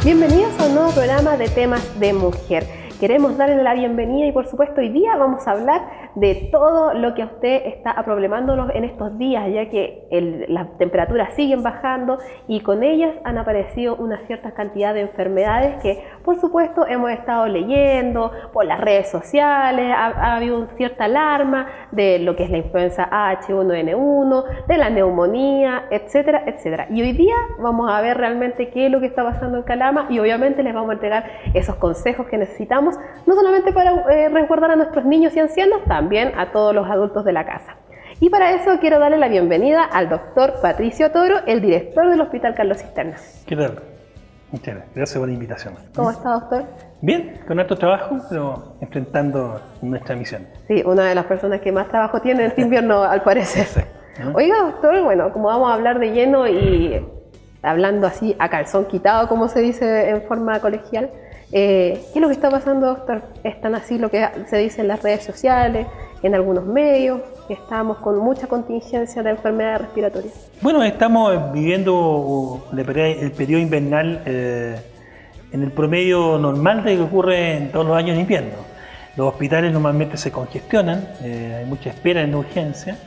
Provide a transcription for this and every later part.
Bienvenidos a un nuevo programa de temas de mujer. Queremos darle la bienvenida y por supuesto hoy día vamos a hablar de todo lo que a usted está aproblemándonos en estos días, ya que las temperaturas siguen bajando y con ellas han aparecido una cierta cantidad de enfermedades que por supuesto hemos estado leyendo por las redes sociales. Ha habido una cierta alarma de lo que es la influenza H1N1, de la neumonía, etcétera, etcétera. Y hoy día vamos a ver realmente qué es lo que está pasando en Calama y obviamente les vamos a entregar esos consejos que necesitamos, no solamente para resguardar a nuestros niños y ancianos, también a todos los adultos de la casa. Y para eso quiero darle la bienvenida al doctor Patricio Toro, el director del Hospital Carlos Cisterna. ¿Qué tal? Muchas gracias por la invitación. ¿Cómo está, doctor? Bien, con harto trabajo, pero enfrentando nuestra misión. Sí, una de las personas que más trabajo tiene en este invierno, al parecer. Sí. Oiga, doctor, bueno, como vamos a hablar de lleno y hablando así a calzón quitado, como se dice en forma colegial, ¿qué es lo que está pasando, doctor? ¿Es tan así lo que se dice en las redes sociales, en algunos medios, que estamos con mucha contingencia de enfermedades respiratorias? Bueno, estamos viviendo el periodo invernal en el promedio normal de que ocurre en todos los años de invierno. Los hospitales normalmente se congestionan, hay mucha espera en urgencia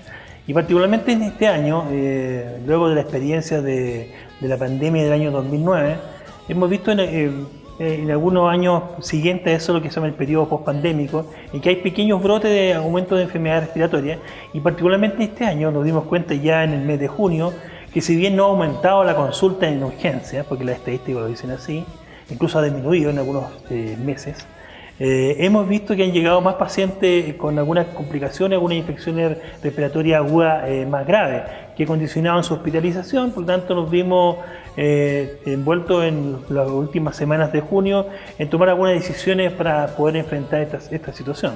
y particularmente en este año, luego de la experiencia de la pandemia del año 2009, hemos visto en algunos años siguientes a eso lo que se llama el periodo post-pandémico, en que hay pequeños brotes de aumento de enfermedades respiratorias y particularmente este año nos dimos cuenta ya en el mes de junio que si bien no ha aumentado la consulta en urgencia, porque las estadísticas lo dicen así, incluso ha disminuido en algunos meses, hemos visto que han llegado más pacientes con algunas complicaciones, algunas infecciones respiratorias agudas más graves que condicionaban su hospitalización. Por lo tanto nos vimos envueltos en las últimas semanas de junio en tomar algunas decisiones para poder enfrentar esta situación.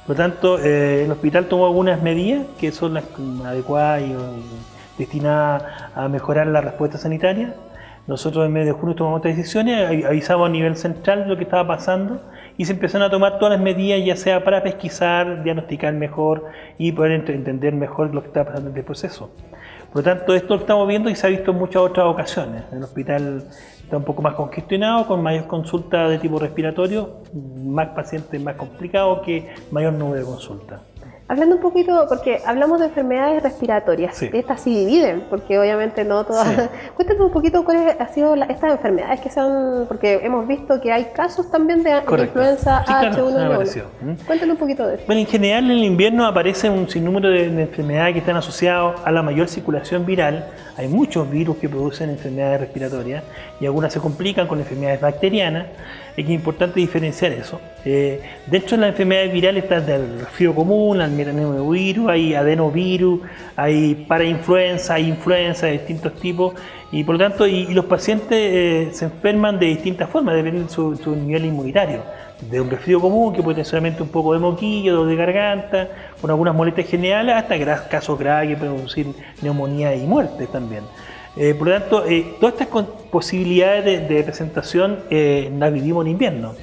Por lo tanto, el hospital tomó algunas medidas que son las adecuadas y destinadas a mejorar la respuesta sanitaria. Nosotros en mes de junio tomamos estas decisiones, avisamos a nivel central de lo que estaba pasando y se empezaron a tomar todas las medidas, ya sea para pesquisar, diagnosticar mejor y poder entender mejor lo que está pasando en este proceso. Por lo tanto, esto lo estamos viendo y se ha visto en muchas otras ocasiones. El hospital está un poco más congestionado, con mayor consulta de tipo respiratorio, más pacientes más complicados, que mayor número de consultas. Hablando un poquito, porque hablamos de enfermedades respiratorias, sí. Estas sí dividen, porque obviamente no todas. Sí. Cuéntanos un poquito cuáles han sido estas enfermedades que se han, porque hemos visto que hay casos también de influenza H1N1. Sí, Cuéntanos un poquito de eso. Bueno, en general en el invierno aparecen un sinnúmero de enfermedades que están asociadas a la mayor circulación viral. Hay muchos virus que producen enfermedades respiratorias y algunas se complican con enfermedades bacterianas. Es importante diferenciar eso. Dentro de las enfermedades virales está el resfrío común, el metapneumovirus, hay adenovirus, hay parainfluenza, hay influenza de distintos tipos y por lo tanto los pacientes se enferman de distintas formas, dependiendo de su nivel inmunitario. De un resfrío común que puede tener solamente un poco de moquillo, dolor de garganta, con algunas molestias generales, hasta casos graves que pueden producir neumonía y muerte también. Por lo tanto, todas estas posibilidades de presentación las vivimos en invierno.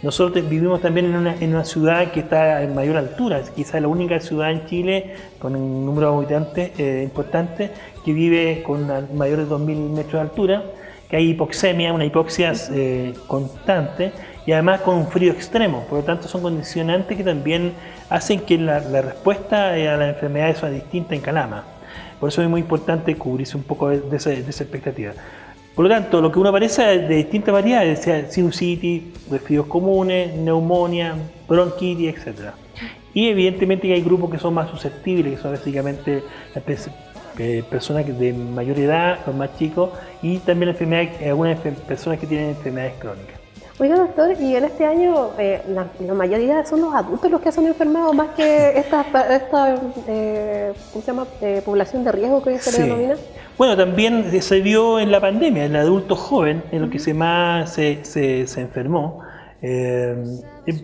Nosotros vivimos también en una ciudad que está en mayor altura, quizás la única ciudad en Chile con un número de habitantes importante que vive con mayores de 2.000 metros de altura, que hay hipoxemia, una hipoxia constante y además con un frío extremo. Por lo tanto, son condicionantes que también hacen que la respuesta a las enfermedades sea distinta en Calama. Por eso es muy importante cubrirse un poco de esa expectativa. Por lo tanto, lo que uno aparece de distintas variedades, sea sinusitis, resfríos comunes, neumonía, bronquitis, etc. Y evidentemente hay grupos que son más susceptibles, que son básicamente las personas de mayor edad, los más chicos, y también algunas personas que tienen enfermedades crónicas. Oiga, doctor, y en este año la mayoría son los adultos los que se han enfermado más que esta ¿cómo se llama? Población de riesgo que se le denomina. Bueno, también se vio en la pandemia, el adulto joven, en lo que más se enfermó.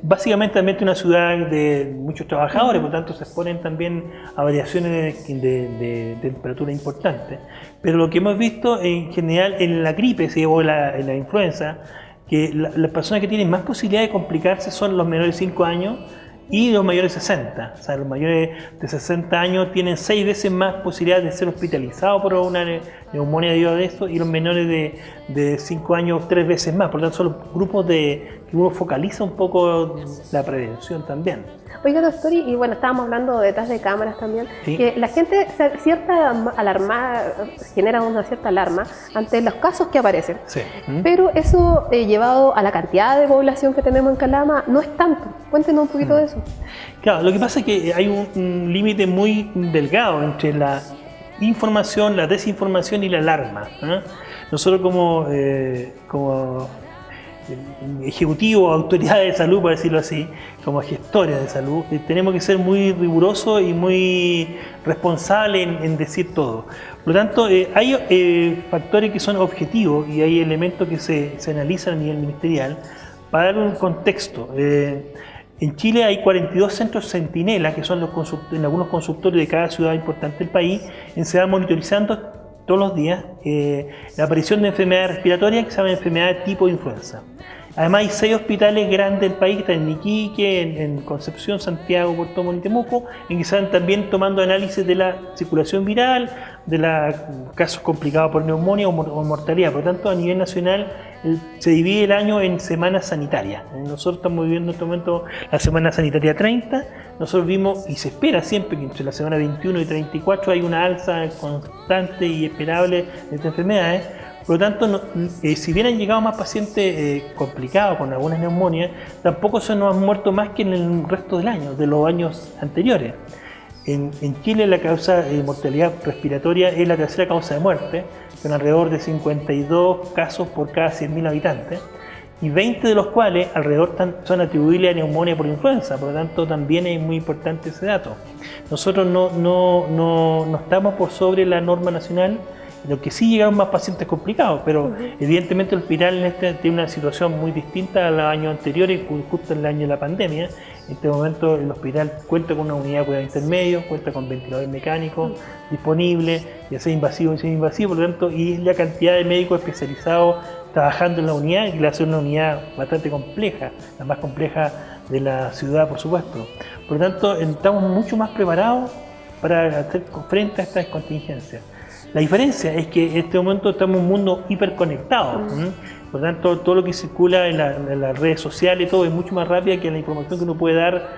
Básicamente una ciudad de muchos trabajadores, por lo tanto se exponen también a variaciones de temperatura importantes. Pero lo que hemos visto en general en la gripe o en la influenza, que las personas que tienen más posibilidad de complicarse son los menores de 5 años y los mayores de 60. O sea, los mayores de 60 años tienen 6 veces más posibilidades de ser hospitalizados por una neumonía debido a esto, y los menores de 5 años 3 veces más. Por lo tanto, son los grupos que uno focaliza un poco la prevención también. Oiga, doctor, y bueno, estábamos hablando detrás de cámaras también, ¿Sí? que la gente genera una cierta alarma ante los casos que aparecen. Sí. Pero eso, llevado a la cantidad de población que tenemos en Calama, no es tanto. Cuéntenos un poquito de eso. Claro, lo que pasa es que hay un límite muy delgado entre la información, la desinformación y la alarma. Nosotros como ejecutivos, autoridades de salud, por decirlo así, como gestores de salud, tenemos que ser muy rigurosos y muy responsables en decir todo. Por lo tanto, hay factores que son objetivos y hay elementos que se analizan a nivel ministerial para dar un contexto. En Chile hay 42 centros centinela, que son en algunos consultorios de cada ciudad importante del país, en se va monitorizando todos los días la aparición de enfermedades respiratorias que se llaman enfermedades tipo influenza. Además hay 6 hospitales grandes del país, que están en Iquique, en Concepción, Santiago, Puerto Montt y Temuco, en que están también tomando análisis de la circulación viral, de los casos complicados por neumonía o mortalidad. Por lo tanto, a nivel nacional se divide el año en semanas sanitarias. Nosotros estamos viviendo en este momento la semana sanitaria 30. Nosotros vimos, y se espera siempre, que entre la semana 21 y 34 hay una alza constante y esperable de estas enfermedades. Por lo tanto, si bien han llegado más pacientes complicados con algunas neumonias, tampoco se nos han muerto más que en el resto del año, de los años anteriores. En Chile la causa de mortalidad respiratoria es la tercera causa de muerte, con alrededor de 52 casos por cada 100.000 habitantes, y 20 de los cuales alrededor son atribuibles a neumonía por influenza. Por lo tanto, también es muy importante ese dato. Nosotros no estamos por sobre la norma nacional. Lo que sí llegaron más pacientes complicados, pero evidentemente el hospital tiene una situación muy distinta a los años anteriores, justo en el año de la pandemia. En este momento el hospital cuenta con una unidad de cuidado intermedio, cuenta con ventiladores mecánicos disponibles, ya sea invasivo y semi-invasivo, por lo tanto, y la cantidad de médicos especializados trabajando en la unidad, que la hace una unidad bastante compleja, la más compleja de la ciudad, por supuesto. Por lo tanto, estamos mucho más preparados para hacer frente a estas contingencias. La diferencia es que en este momento estamos en un mundo hiperconectado. Por lo tanto, todo lo que circula en las redes sociales, todo es mucho más rápido que la información que uno puede dar,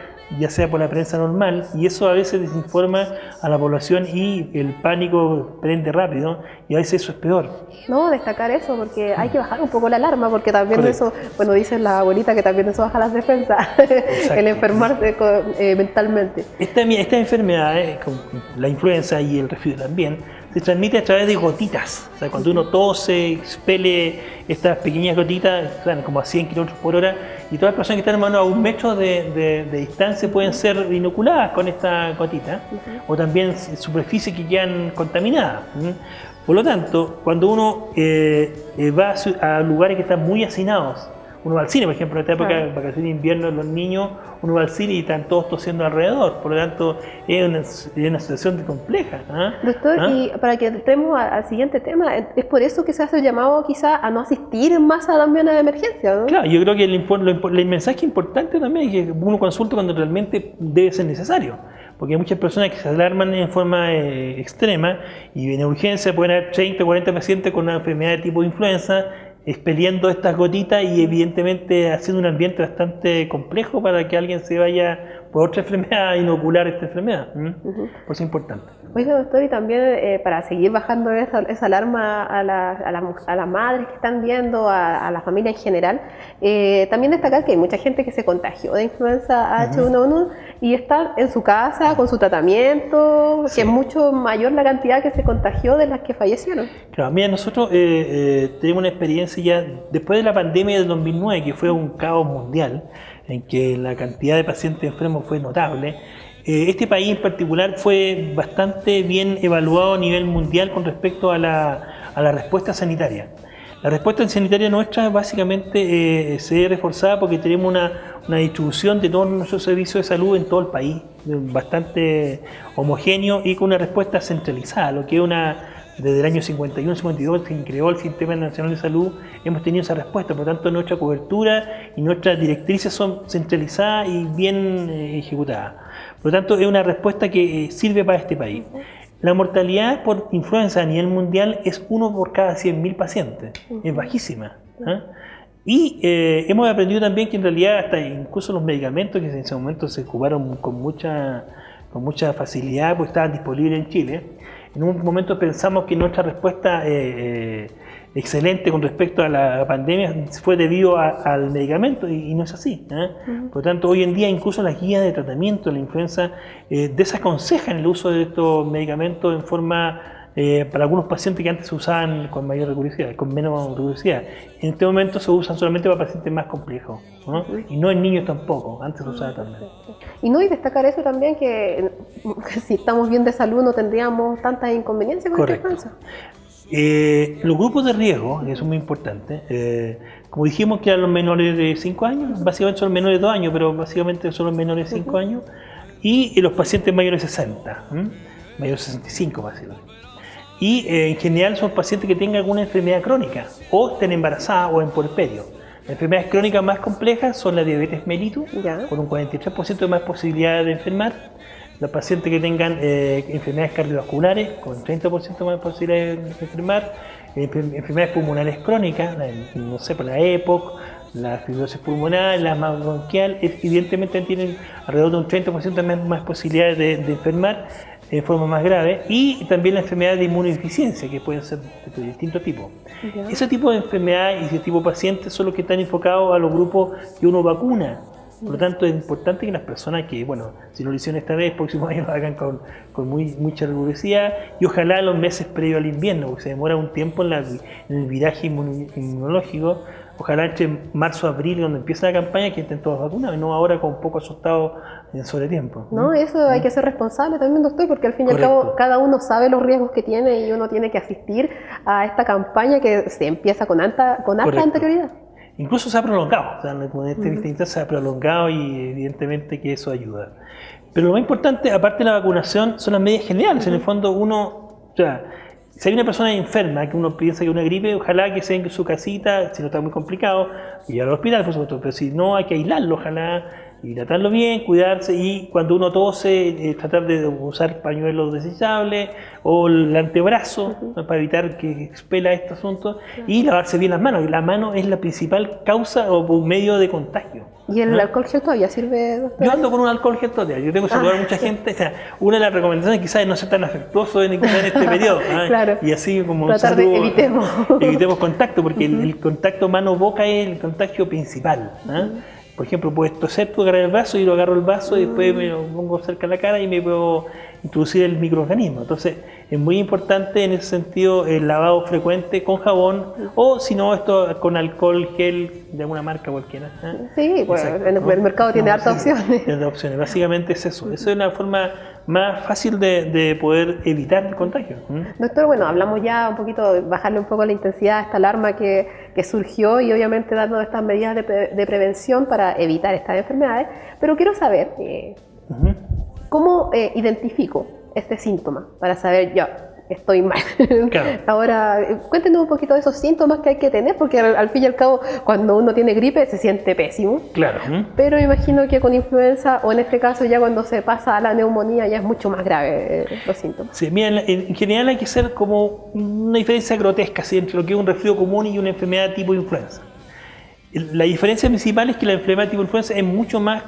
ya sea por la prensa normal, y eso a veces desinforma a la población y el pánico prende rápido, y a veces eso es peor. No, destacar eso, porque hay que bajar un poco la alarma, porque también eso, bueno, dicen la abuelita que también eso baja las defensas, el enfermarse mentalmente. Estas enfermedades, como la influenza y el resfriado también, se transmite a través de gotitas. O sea, cuando uno tose, expele estas pequeñas gotitas, como a 100 km/h, y todas las personas que están a 1 metro de distancia pueden ser inoculadas con esta gotita, o también superficies que quedan contaminadas. Por lo tanto, cuando uno va a lugares que están muy hacinados, uno va al cine, por ejemplo, en esta época de vacaciones de invierno, los niños, uno va al cine y están todos tosiendo alrededor. Por lo tanto, es una situación compleja. Doctor, y para que entremos al siguiente tema, es por eso que se hace el llamado quizá a no asistir en masa también a la emergencia, ¿no? Claro, yo creo que el mensaje importante también es que uno consulte cuando realmente debe ser necesario. Porque hay muchas personas que se alarman en forma extrema y en urgencia pueden haber 30 o 40 pacientes con una enfermedad de tipo influenza, expeliendo estas gotitas y evidentemente haciendo un ambiente bastante complejo para que alguien se vaya por otra enfermedad a inocular esta enfermedad. Por eso es importante. Oiga, doctor, y también para seguir bajando esa alarma a las madres que están viendo, a la familia en general, también destacar que hay mucha gente que se contagió de influenza H1N1 y está en su casa con su tratamiento, que es mucho mayor la cantidad que se contagió de las que fallecieron. Claro, mira, nosotros tenemos una experiencia ya después de la pandemia del 2009, que fue un caos mundial, en que la cantidad de pacientes enfermos fue notable. Este país en particular fue bastante bien evaluado a nivel mundial con respecto a la respuesta sanitaria. La respuesta sanitaria nuestra básicamente se ve reforzada porque tenemos una distribución de todos nuestros servicios de salud en todo el país, bastante homogéneo y con una respuesta centralizada, lo que es desde el año 51-52 que creó el Sistema Nacional de Salud, hemos tenido esa respuesta. Por lo tanto, nuestra cobertura y nuestras directrices son centralizadas y bien ejecutadas. Por lo tanto, es una respuesta que sirve para este país. La mortalidad por influenza a nivel mundial es 1 por cada 100.000 pacientes, es bajísima. Y hemos aprendido también que en realidad hasta incluso los medicamentos que en ese momento se ocuparon con mucha facilidad, pues estaban disponibles en Chile. En un momento pensamos que nuestra respuesta excelente con respecto a la pandemia fue debido al medicamento y no es así. Por lo tanto, hoy en día incluso las guías de tratamiento de la influenza desaconsejan el uso de estos medicamentos en forma para algunos pacientes que antes se usaban con mayor recursividad, con menos recursividad. En este momento se usan solamente para pacientes más complejos, y no en niños tampoco, antes se usaba también. Y destacar eso también, que si estamos bien de salud no tendríamos tantas inconveniencias con esta influenza. Los grupos de riesgo, que son muy importantes, como dijimos que eran los menores de 5 años, básicamente son los menores de 2 años, pero básicamente son los menores de 5 años, y los pacientes mayores de 60, mayores de 65 básicamente. Y en general son pacientes que tengan alguna enfermedad crónica, o estén embarazadas o en puerperio. Las enfermedades crónicas más complejas son la diabetes mellitus, con un 43% de más posibilidades de enfermar. Los pacientes que tengan enfermedades cardiovasculares, con 30% más posibilidades de enfermar. Enfermedades pulmonares crónicas, no sé, por la EPOC, la fibrosis pulmonar, la asma bronquial, evidentemente tienen alrededor de un 30% más posibilidades de enfermar en forma más grave, y también la enfermedad de inmunodeficiencia, que pueden ser de distintos tipos. Ese tipo de enfermedad y ese tipo de pacientes son los que están enfocados a los grupos que uno vacuna. Por lo tanto, es importante que las personas que, bueno, si no lo hicieron esta vez, el próximo año lo hagan con mucha rigurosidad, y ojalá los meses previos al invierno, porque se demora un tiempo en el viraje inmunológico. Ojalá entre marzo y abril, donde empieza la campaña, que estén todos vacunados, y no ahora con un poco asustados en sobretiempo. No, eso hay que ser responsable también, doctor, porque al fin y al cabo cada uno sabe los riesgos que tiene y uno tiene que asistir a esta campaña que se empieza con harta anterioridad. Incluso se ha prolongado, o sea, con este vista se ha prolongado, y evidentemente que eso ayuda. Pero lo más importante, aparte de la vacunación, son las medidas generales. En el fondo o sea, si hay una persona enferma que uno piensa que es una gripe, ojalá que sea en su casita, si no está muy complicado, y al hospital, por supuesto, pero si no, hay que aislarlo, ojalá, y tratarlo bien, cuidarse, y cuando uno tose, tratar de usar pañuelos desechables o el antebrazo, para evitar que expela este asunto, y lavarse bien las manos. La mano es la principal causa o un medio de contagio. ¿Y el alcohol gel todavía sirve, doctor? Yo ando con un alcohol gel todavía. Yo tengo que saludar a mucha gente. O sea, una de las recomendaciones quizás es no ser tan afectuoso en este periodo. Claro. Y así como tratar de evitemos contacto, porque el contacto mano-boca es el contagio principal. Por ejemplo, puedes toser, tú agarrar el vaso, y yo agarro el vaso y después me lo pongo cerca de la cara y me puedo introducir el microorganismo. Entonces, es muy importante en ese sentido el lavado frecuente con jabón, o si no, esto con alcohol gel de alguna marca cualquiera. Sí, pues en el mercado tiene hartas opciones. Tiene opciones. Básicamente es eso. Eso es una forma más fácil de poder evitar el contagio. Doctor, bueno, hablamos ya un poquito, bajarle un poco la intensidad a esta alarma que surgió, y obviamente dando estas medidas de prevención para evitar estas enfermedades, pero quiero saber cómo identifico este síntoma para saber ya estoy mal. Claro. Ahora, cuéntenos un poquito de esos síntomas que hay que tener, porque al fin y al cabo, cuando uno tiene gripe se siente pésimo. Claro. Pero imagino que con influenza, o en este caso ya cuando se pasa a la neumonía, ya es mucho más grave los síntomas. Sí, mira, en general hay que hacer como una diferencia grotesca, ¿sí?, entre lo que es un resfrío común y una enfermedad tipo influenza. La diferencia principal es que la enfermedad tipo influenza es mucho más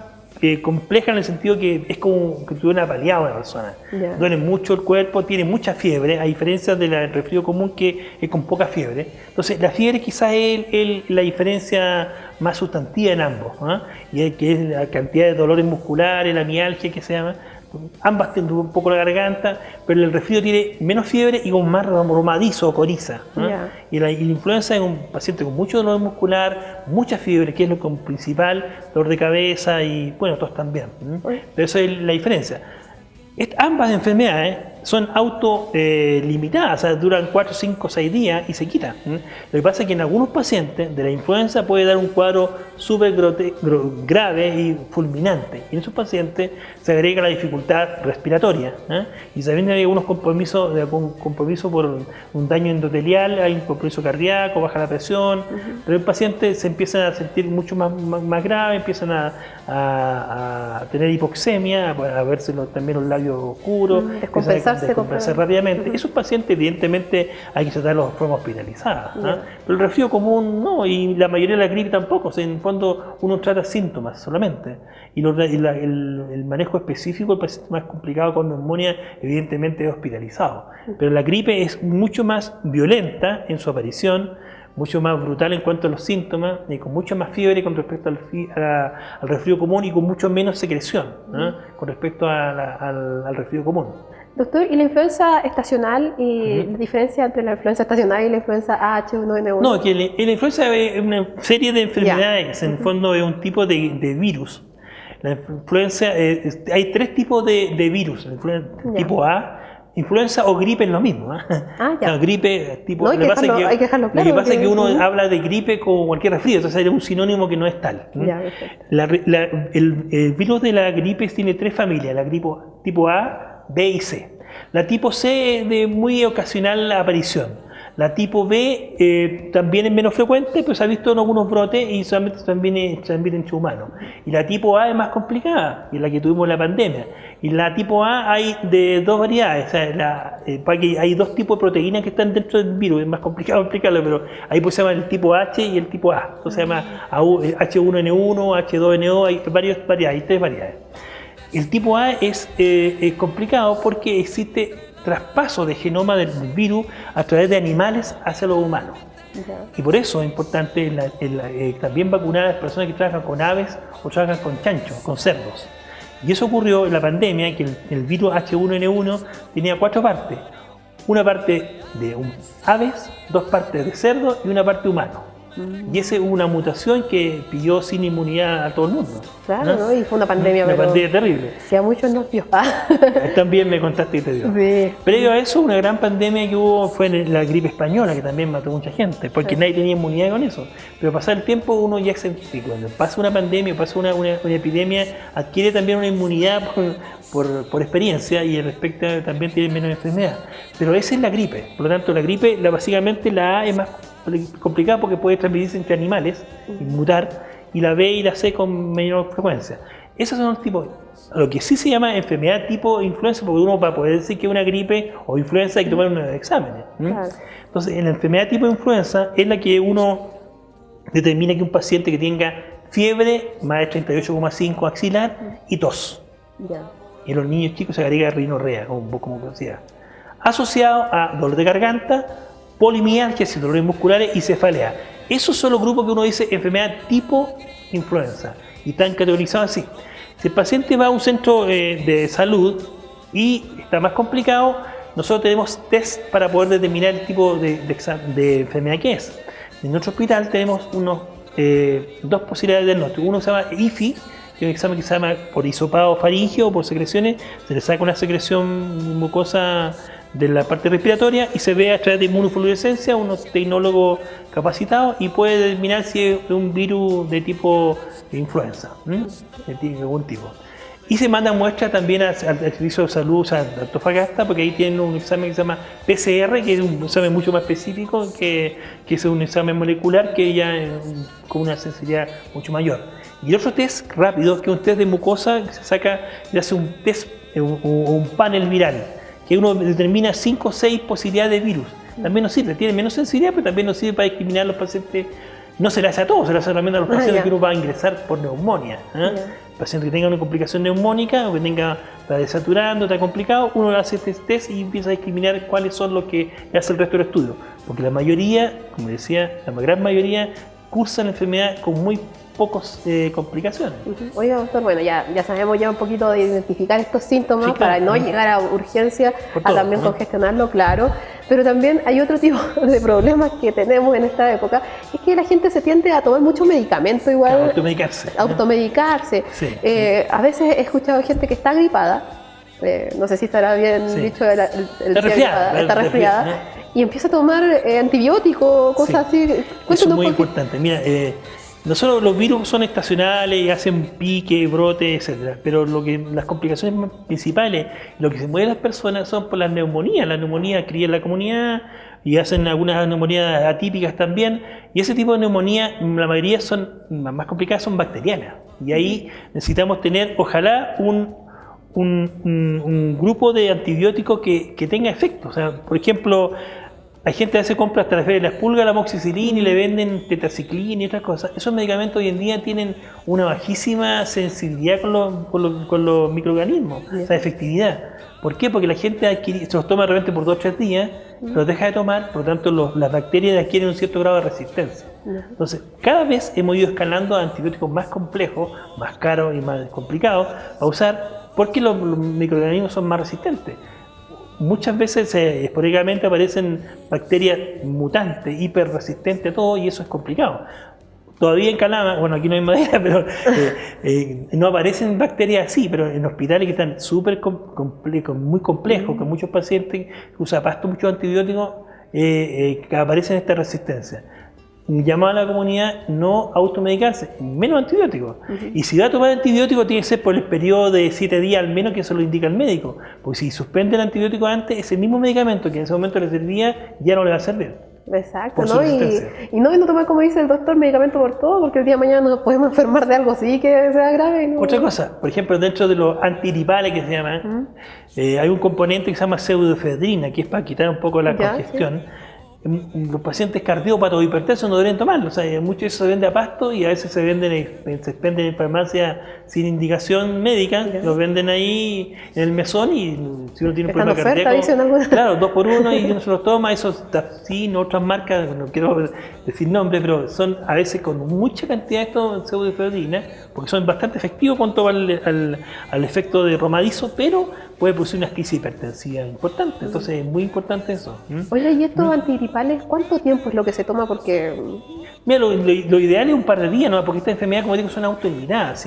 compleja, en el sentido que es como que tuviera una paliada una persona. Duele mucho el cuerpo, tiene mucha fiebre, a diferencia del resfrío común, que es con poca fiebre. Entonces, la fiebre quizás es la diferencia más sustantiva en ambos, y que es la cantidad de dolores musculares, la mialgia que se llama. Ambas tienen un poco la garganta, pero el resfrío tiene menos fiebre y con más romadizo o coriza. Y la influenza es un paciente con mucho dolor muscular, mucha fiebre, que es lo principal, dolor de cabeza y, bueno, tos también. Pero esa es la diferencia. Ambas enfermedades son autolimitadas, o sea, duran 4, 5, 6 días y se quitan. Lo que pasa es que en algunos pacientes de la influenza puede dar un cuadro súper grave y fulminante. Y en esos pacientes se agrega la dificultad respiratoria. Y sabiendo que hay algunos compromisos por un daño endotelial, hay un compromiso cardíaco, baja la presión, pero el paciente se empieza a sentir mucho más grave, empiezan a tener hipoxemia, a verse también los labios oscuros, descompensarse descomprensar rápidamente. Esos pacientes, evidentemente, hay que tratarlos de forma hospitalizada. Pero el resfrío común no, y la mayoría de la gripe tampoco. O sea, en el fondo, uno trata síntomas solamente. Y el manejo específico, el paciente más complicado con neumonía, evidentemente es hospitalizado. Pero la gripe es mucho más violenta en su aparición, mucho más brutal en cuanto a los síntomas, y con mucha más fiebre con respecto al resfrío común y con mucho menos secreción con respecto al resfrío común. Doctor, ¿y la influenza estacional y la diferencia entre la influenza estacional y la influenza H1N1? No, que la influenza es una serie de enfermedades, en el fondo es un tipo de virus. La influenza, hay tres tipos de virus, tipo A. Influenza o gripe es lo mismo. No, gripe tipo. No, hay que dejarlo claro. Lo que pasa es que uno habla de gripe como cualquier resfrío, entonces es un sinónimo que no es tal. El virus de la gripe tiene tres familias: la gripe tipo A, B y C. La tipo C es de muy ocasional aparición. La tipo B también es menos frecuente, pero se ha visto en algunos brotes y solamente también en humanos. Y la tipo A es más complicada, y es la que tuvimos en la pandemia. Y la tipo A hay de dos variedades, o sea, hay dos tipos de proteínas que están dentro del virus, es más complicado explicarlo, pero ahí pues se llama el tipo H y el tipo A. Entonces se llama H1N1, H2NO, hay varias variedades, hay tres variedades. El tipo A es complicado porque existe traspaso de genoma del virus a través de animales hacia los humanos. Y por eso es importante también vacunar a las personas que trabajan con aves o trabajan con chanchos, con cerdos. Y eso ocurrió en la pandemia, que el virus H1N1 tenía 4 partes. Una parte de aves, 2 partes de cerdos y una parte humano. Y esa es una mutación que pilló sin inmunidad a todo el mundo. Claro, ¿no? Y fue una pandemia, una pandemia terrible. Que a muchos nos dio. También me contaste y te dio. Sí. Previo a eso, una gran pandemia que hubo fue la gripe española, que también mató a mucha gente, porque nadie tenía inmunidad con eso. Pero pasar el tiempo, uno ya cuando pasa una pandemia, pasa una epidemia, adquiere también una inmunidad por experiencia y respecto también tiene menos enfermedad. Pero esa es la gripe. Por lo tanto, la gripe, básicamente la A es más complicada porque puede transmitirse entre animales y mutar, y la B y la C con menor frecuencia. Esos son los tipos. Lo que sí se llama enfermedad tipo influenza, porque uno para poder decir que es una gripe o influenza hay que tomar unos exámenes. Claro. Entonces, en la enfermedad tipo influenza es la que uno determina que un paciente que tenga fiebre más de 38,5 axilar y tos. Y en los niños chicos se agrega rinorrea, como decía, asociado a dolor de garganta, polimialgia, dolores musculares y cefalea. Esos son los grupos que uno dice enfermedad tipo influenza y están categorizados así. Si el paciente va a un centro de salud y está más complicado, nosotros tenemos test para poder determinar el tipo de enfermedad que es. En nuestro hospital tenemos dos posibilidades de diagnóstico. Uno se llama IFI, que es un examen que se llama por hisopado faríngeo o por secreciones. Se le saca una secreción mucosa de la parte respiratoria y se ve a través de inmunofluorescencia, unos tecnólogos capacitados, y puede determinar si es un virus de tipo de influenza, de algún tipo. Y se manda muestra también al Servicio de Salud, o sea, de Antofagasta, porque ahí tienen un examen que se llama PCR, que es un examen mucho más específico, que es un examen molecular que ya con una sensibilidad mucho mayor. Y el otro test rápido, que es un test de mucosa, que se saca y hace un test, un panel viral, que uno determina 5 o 6 posibilidades de virus. También nos sirve, tiene menos sensibilidad, pero también nos sirve para discriminar a los pacientes. No se le hace a todos, se le hace también a los pacientes que uno va a ingresar por neumonía. Paciente que tenga una complicación neumónica o que está desaturando, está complicado, uno le hace este test y empieza a discriminar cuáles son los que hace el resto del estudio. Porque la mayoría, como decía, la gran mayoría cursa la enfermedad con muy pocas complicaciones. Oiga, doctor, bueno, ya sabemos ya un poquito de identificar estos síntomas, sí, claro, para no llegar a urgencia, a también congestionarlo, claro. Pero también hay otro tipo de problemas que tenemos en esta época, es que la gente se tiende a tomar mucho medicamento igual. Automedicarse. Sí. A veces he escuchado gente que está gripada, no sé si estará bien dicho, está resfriada, y empieza a tomar antibióticos, cosas así. Eso es muy importante. Mira, nosotros los virus son estacionales y hacen pique, brote, etc. Pero las complicaciones principales, lo que se mueve a las personas son por las neumonías. Las neumonías crían la comunidad y hacen algunas neumonías atípicas también. Y ese tipo de neumonía, la mayoría son, las más complicadas son bacterianas. Y ahí necesitamos tener, ojalá, un grupo de antibióticos que tenga efecto. O sea, por ejemplo, hay gente que hace compras hasta la feria de las pulgas, la amoxicilina y le venden tetraciclina y otras cosas. Esos medicamentos hoy en día tienen una bajísima sensibilidad con los microorganismos, o sea, efectividad. ¿Por qué? Porque la gente se los toma de repente por 2 o 3 días, los deja de tomar, por lo tanto las bacterias adquieren un cierto grado de resistencia. Entonces, cada vez hemos ido escalando a antibióticos más complejos, más caros y más complicados a usar, porque los microorganismos son más resistentes. Muchas veces esporádicamente aparecen bacterias mutantes, hiperresistentes a todo, y eso es complicado. Todavía en Calama, bueno, aquí no hay madera, pero no aparecen bacterias así, pero en hospitales que están súper muy complejos, con muchos pacientes que usan pasto, muchos antibióticos, que aparecen esta resistencia. Llamado a la comunidad no automedicarse, menos antibióticos. Y si va a tomar antibióticos tiene que ser por el periodo de 7 días al menos, que eso lo indica el médico. Porque si suspende el antibiótico antes, ese mismo medicamento que en ese momento le servía ya no le va a servir. Exacto, ¿no? Y no tomar, como dice el doctor, medicamento por todo, porque el día de mañana nos podemos enfermar de algo así que sea grave. ¿No? Otra cosa, por ejemplo, dentro de los antigripales que se llaman, hay un componente que se llama pseudoefedrina, que es para quitar un poco la congestión. Sí. Los pacientes cardiópatos o hipertensos no deberían tomarlo, o sea, mucho de eso se vende a pasto y a veces se venden en farmacia sin indicación médica, los venden ahí en el mesón, y si uno tiene un problema cardíaco, claro, 2 por 1 y uno se los toma. Eso está así, no otras marcas, no quiero decir nombres, pero son a veces con mucha cantidad de estos pseudoefedrina, porque son bastante efectivos cuanto al efecto de romadizo, pero puede producir una crisis hipertensiva importante. Entonces es muy importante eso. Oye, ¿y estos antigripales cuánto tiempo es lo que se toma? Porque mira, lo ideal es un par de días, ¿no? Porque esta enfermedad, como digo, son autoeliminadas.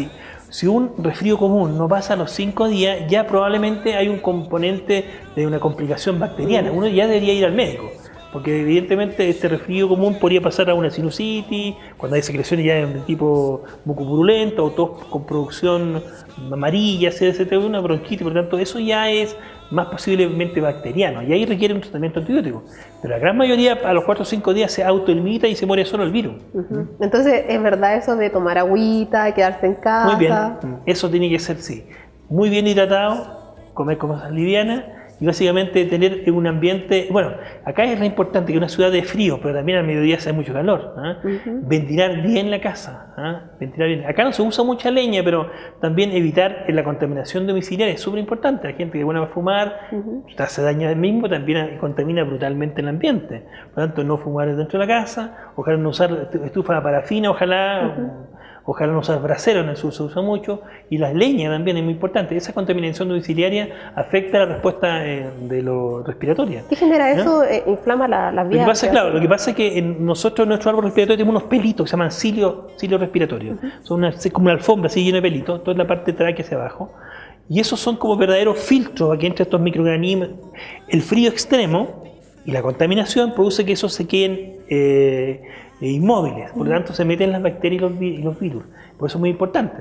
Si un resfrío común no pasa a los 5 días, ya probablemente hay un componente de una complicación bacteriana. Uno ya debería ir al médico, porque evidentemente este resfrío común podría pasar a una sinusitis, cuando hay secreciones ya de tipo mucopurulento o tos con producción amarilla, CDCT, una bronquitis. Por lo tanto, eso ya es más posiblemente bacteriano, y ahí requiere un tratamiento antibiótico. Pero la gran mayoría a los 4 o 5 días se autoelimina y se muere solo el virus. Entonces, ¿es verdad eso de tomar agüita, quedarse en casa? Muy bien, eso tiene que ser, sí. Muy bien hidratado, comer cosas livianas, y básicamente tener un ambiente, bueno, acá es re importante que una ciudad de frío, pero también al mediodía hace mucho calor, ventilar bien la casa, ventilar bien. Acá no se usa mucha leña, pero también evitar la contaminación domiciliaria es súper importante. La gente que va a fumar, se daña el mismo, también contamina brutalmente el ambiente. Por lo tanto, no fumar dentro de la casa, ojalá no usar estufa de parafina, ojalá no usar brasero, en el sur se usa mucho, y las leñas también es muy importante. Esa contaminación domiciliaria afecta la respuesta de lo respiratoria. ¿Qué genera eso? ¿Inflama las vías? Lo que pasa es que nosotros en nuestro árbol respiratorio tenemos unos pelitos que se llaman cilios respiratorios. Son como una alfombra así llena de pelitos, toda la parte de tráquea hacia abajo. Y esos son como verdaderos filtros aquí entre estos microorganismos. El frío extremo y la contaminación produce que esos se queden inmóviles, por lo tanto se meten las bacterias y los virus. Por eso es muy importante.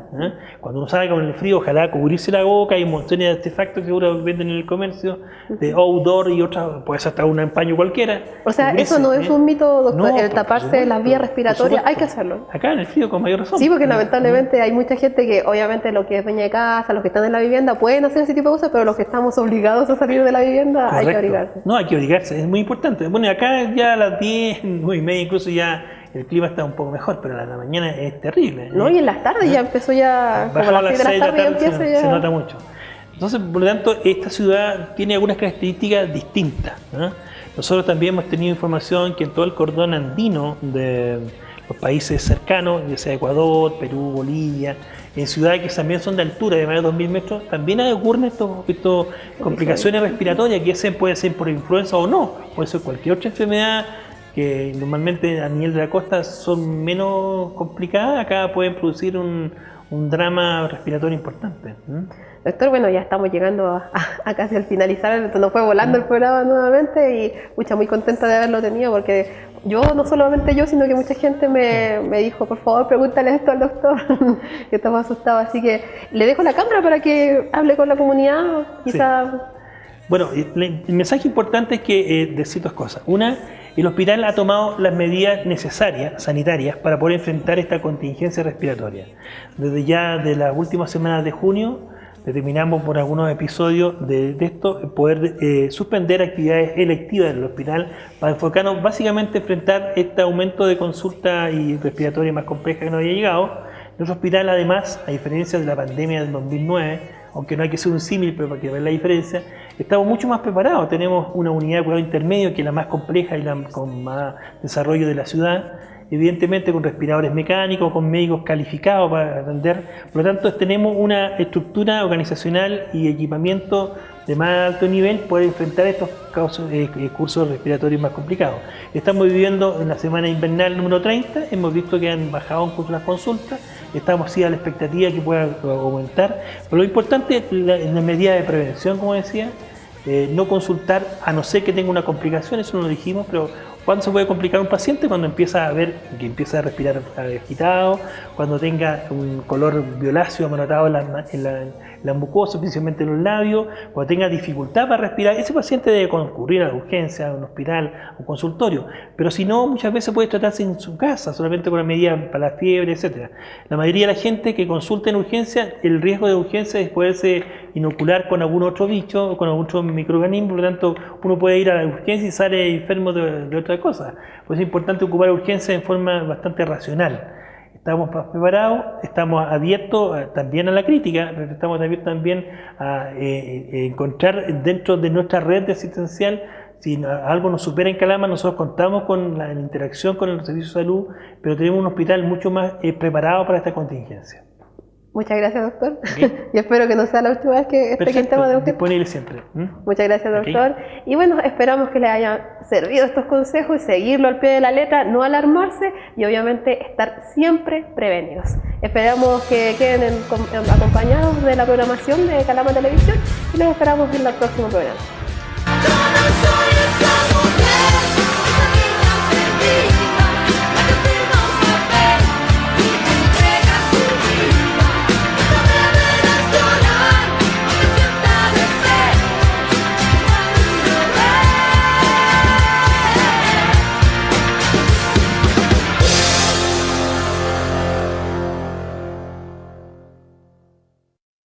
Cuando uno sale con el frío, ojalá cubrirse la boca. Hay un montón de artefactos que seguro venden en el comercio, de outdoor y otras, puede ser hasta un empaño cualquiera. O sea, eso no es un mito, doctor, el taparse las vías respiratorias, hay que hacerlo. Acá en el frío con mayor razón. Sí, porque lamentablemente hay mucha gente que, obviamente, lo que es dueña de casa, los que están en la vivienda, pueden hacer ese tipo de cosas, pero los que estamos obligados a salir de la vivienda, hay que abrigarse. No, hay que abrigarse, es muy importante. Bueno, acá ya a las 10, 9:30 incluso ya el clima está un poco mejor, pero a la mañana es terrible. No, y en las tardes ya empezó ya, como a las 6 de la tarde ya empieza ya. Se nota mucho. Entonces, por lo tanto, esta ciudad tiene algunas características distintas. Nosotros también hemos tenido información que en todo el cordón andino de los países cercanos, ya sea Ecuador, Perú, Bolivia, en ciudades que también son de altura, de más de 2000 metros, también ocurren estas complicaciones respiratorias, que puede ser por influenza o no, puede ser cualquier otra enfermedad que normalmente a nivel de la costa son menos complicadas. Acá pueden producir un drama respiratorio importante. Doctor, bueno, ya estamos llegando a casi al finalizar, nos fue volando el programa nuevamente y muy contenta de haberlo tenido, porque no solamente yo, sino que mucha gente me dijo, por favor, pregúntale esto al doctor, que estaba asustado, así que le dejo la cámara para que hable con la comunidad, quizá. Sí. Bueno, el mensaje importante es que decir dos cosas. Una, el hospital ha tomado las medidas necesarias, sanitarias, para poder enfrentar esta contingencia respiratoria. Desde ya de las últimas semanas de junio, determinamos por algunos episodios de esto poder suspender actividades electivas en el hospital para enfocarnos básicamente a enfrentar este aumento de consulta y respiratoria más compleja que nos había llegado. Nuestro hospital, además, a diferencia de la pandemia del 2009, aunque no hay que ser un símil, pero para que vean la diferencia, estamos mucho más preparados. Tenemos una unidad de cuidado intermedio que es la más compleja y la con más desarrollo de la ciudad, evidentemente con respiradores mecánicos, con médicos calificados para atender. Por lo tanto, tenemos una estructura organizacional y equipamiento de más alto nivel para poder enfrentar estos cursos respiratorios más complicados. Estamos viviendo en la semana invernal número 30, hemos visto que han bajado un poco las consultas, estamos sí a la expectativa que pueda aumentar, pero lo importante es la medida de prevención, como decía, no consultar a no ser que tenga una complicación, eso no lo dijimos, pero ¿cuándo se puede complicar un paciente? Cuando empieza a ver que empieza a respirar agitado, cuando tenga un color violáceo amonatado en la mucosa, principalmente en los labios, cuando tenga dificultad para respirar. Ese paciente debe concurrir a la urgencia, a un hospital, a un consultorio. Pero si no, muchas veces puede tratarse en su casa, solamente con una medida para la fiebre, etc. La mayoría de la gente que consulta en urgencia, el riesgo de urgencia es poderse inocular con algún otro bicho, con algún otro microorganismo, por lo tanto uno puede ir a la urgencia y sale enfermo de otra cosa. Pues es importante ocupar urgencia en forma bastante racional. Estamos preparados, estamos abiertos también a la crítica, pero estamos abiertos también a encontrar dentro de nuestra red asistencial, si algo nos supera en Calama, nosotros contamos con la interacción con el servicio de salud, pero tenemos un hospital mucho más preparado para esta contingencia. Muchas gracias, doctor. Okay. Y espero que no sea la última vez que esté aquí el tema de usted. Disponible siempre. Muchas gracias, doctor. Okay. Y bueno, esperamos que les hayan servido estos consejos y seguirlo al pie de la letra, no alarmarse y obviamente estar siempre prevenidos. Esperamos que queden acompañados de la programación de Calama Televisión y los esperamos en el próximo programa.